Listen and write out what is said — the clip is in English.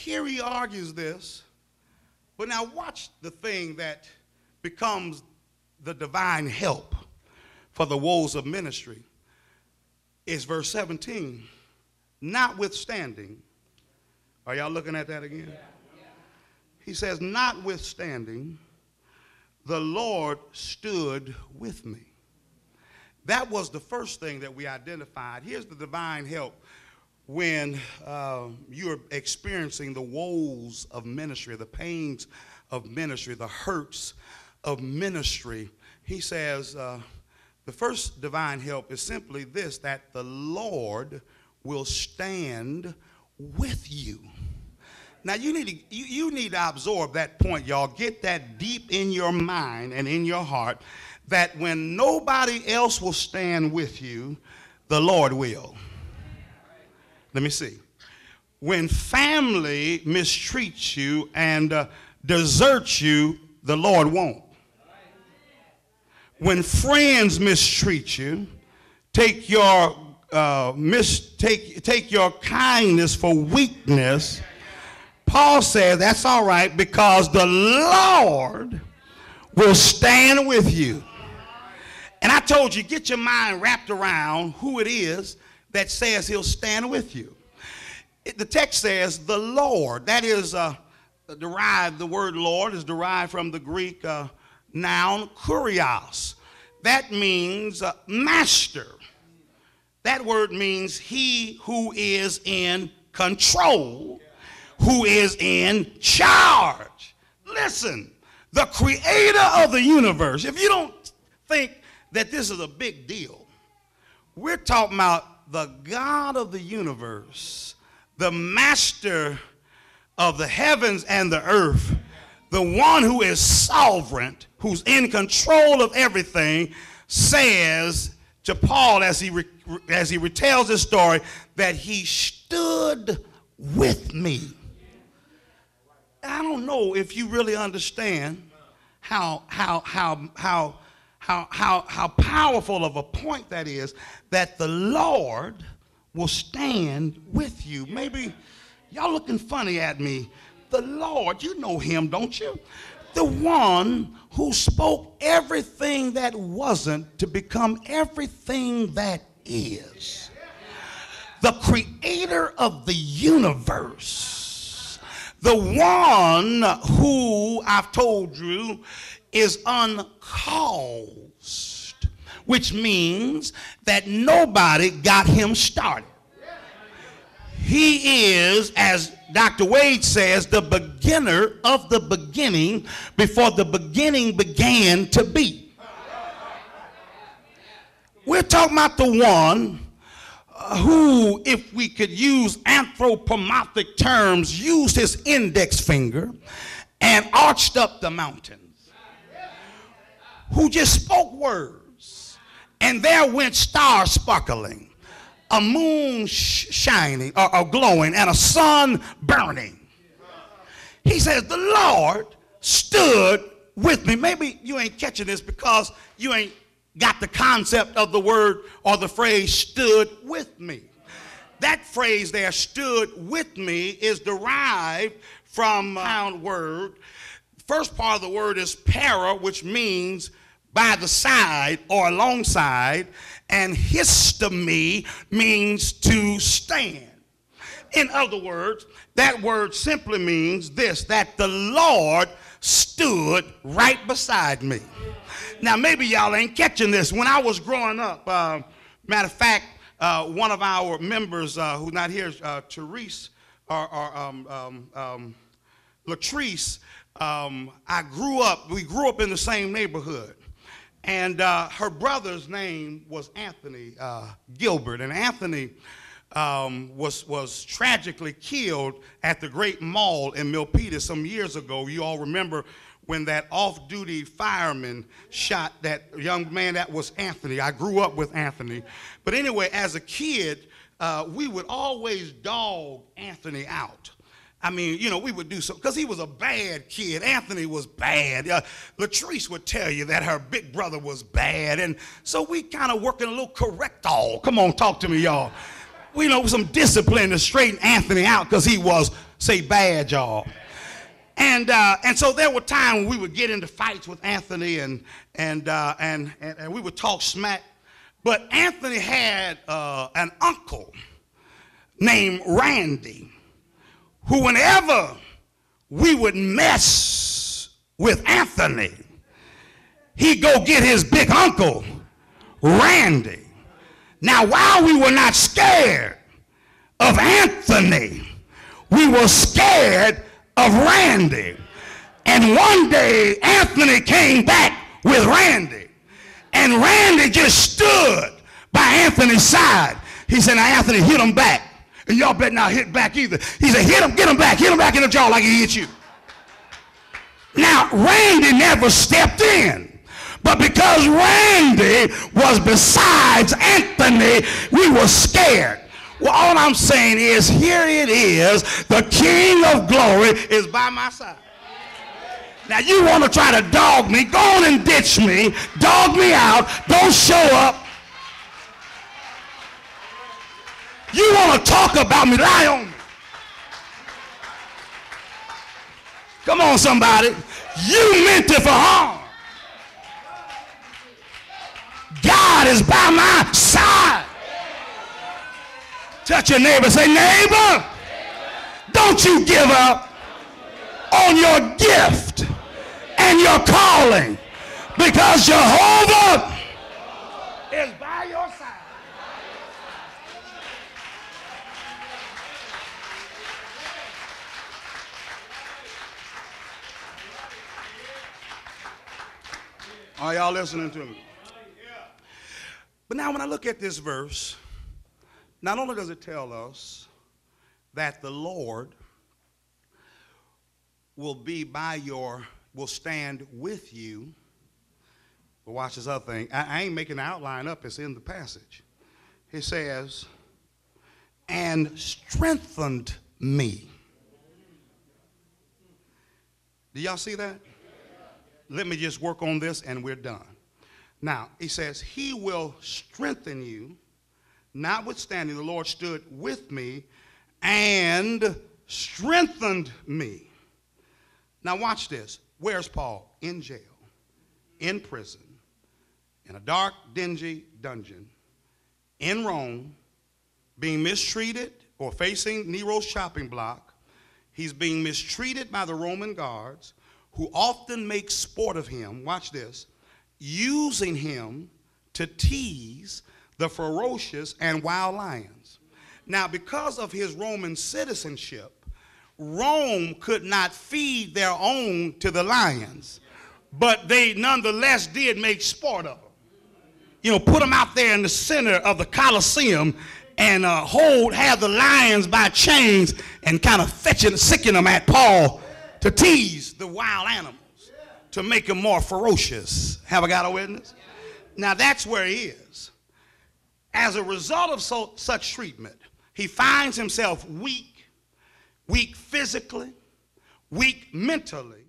here he argues this, but now watch the thing that becomes the divine help for the woes of ministry. Is verse 17. Notwithstanding, are y'all looking at that again? He says, notwithstanding, the Lord stood with me. That was the first thing that we identified. Here's the divine help when you're experiencing the woes of ministry, the pains of ministry, the hurts of ministry. He says the first divine help is simply this, that the Lord will stand with you. Now you need to absorb that point, y'all. Get that deep in your mind and in your heart, that when nobody else will stand with you, the Lord will. Let me see. When family mistreats you and deserts you, the Lord won't. When friends mistreat you, take your kindness for weakness, Paul said that's all right, because the Lord will stand with you. And I told you, get your mind wrapped around who it is that says he'll stand with you. The text says the Lord. That is derived, the word Lord is derived from the Greek noun kurios. That means master. That word means he who is in control, who is in charge. Listen, the creator of the universe. If you don't think that this is a big deal, we're talking about the God of the universe, the master of the heavens and the earth, the one who is sovereign, who's in control of everything, says to Paul as he retells this story that he stood with me. I don't know if you really understand how powerful of a point that is, that the Lord will stand with you. Maybe y'all looking funny at me. The Lord, you know him, don't you? The one who spoke everything that wasn't to become everything that is. The creator of the universe. The one who, I've told you, is uncaused, which means that nobody got him started. He is, as Dr. Wade says, the beginner of the beginning before the beginning began to be. We're talking about the one who, if we could use anthropomorphic terms, used his index finger and arched up the mountains, who just spoke words, and there went stars sparkling, a moon shining or glowing, and a sun burning. He says, the Lord stood with me. Maybe you ain't catching this because you ain't got the concept of the word or the phrase stood with me. That phrase there, stood with me, is derived from a noun word. First part of the word is para, which means by the side or alongside, and histome means to stand. In other words, that word simply means this, that the Lord stood right beside me. Now, maybe y'all ain't catching this. When I was growing up, matter of fact, one of our members who's not here, Therese, Latrice, we grew up in the same neighborhood. And her brother's name was Anthony Gilbert. And Anthony was tragically killed at the Great Mall in Milpitas some years ago. You all remember when that off-duty fireman shot that young man. That was Anthony. I grew up with Anthony. But anyway, as a kid, we would always dog Anthony out. I mean, you know, we would do so because he was a bad kid. Anthony was bad. Latrice would tell you that her big brother was bad. And so we kind of working a little correctall. Come on, talk to me, y'all. We know some discipline to straighten Anthony out because he was Say bad, y'all. And so there were times when we would get into fights with Anthony and we would talk smack. But Anthony had an uncle named Randy, who whenever we would mess with Anthony, he'd go get his big uncle, Randy. Now, while we were not scared of Anthony, we were scared of Randy. And one day, Anthony came back with Randy. And Randy just stood by Anthony's side. He said, now, Anthony, hit him back. And y'all better not hit back either. He said, hit him, get him back in the jaw like he hit you. Now, Randy never stepped in. But because Randy was besides Anthony, we were scared. Well, all I'm saying is, here it is. The King of Glory is by my side. Now, you want to try to dog me, go on and ditch me, dog me out, don't show up. You want to talk about me, lie on me. Come on, somebody. You meant it for harm. God is by my side. Touch your neighbor. Say, neighbor, don't you give up on your gift and your calling, because Jehovah is by your side. Are y'all listening to me? But now when I look at this verse, not only does it tell us that the Lord will stand with you, but watch this other thing. I ain't making the outline up, it's in the passage. He says, and strengthened me. Do y'all see that? Let me just work on this and we're done. Now, he says, he will strengthen you. Notwithstanding, the Lord stood with me and strengthened me. Now, watch this. Where's Paul? In jail, in prison, in a dark, dingy dungeon, in Rome, being mistreated or facing Nero's chopping block. He's being mistreated by the Roman guards, who often make sport of him, watch this, using him to tease the ferocious and wild lions. Now, because of his Roman citizenship, Rome could not feed their own to the lions, but they nonetheless did make sport of them. You know, put them out there in the center of the Colosseum and have the lions by chains and kind of sicking them at Paul to tease the wild animals, to make them more ferocious. Have I got a witness? Now that's where he is. As a result of such treatment, he finds himself weak physically, weak mentally,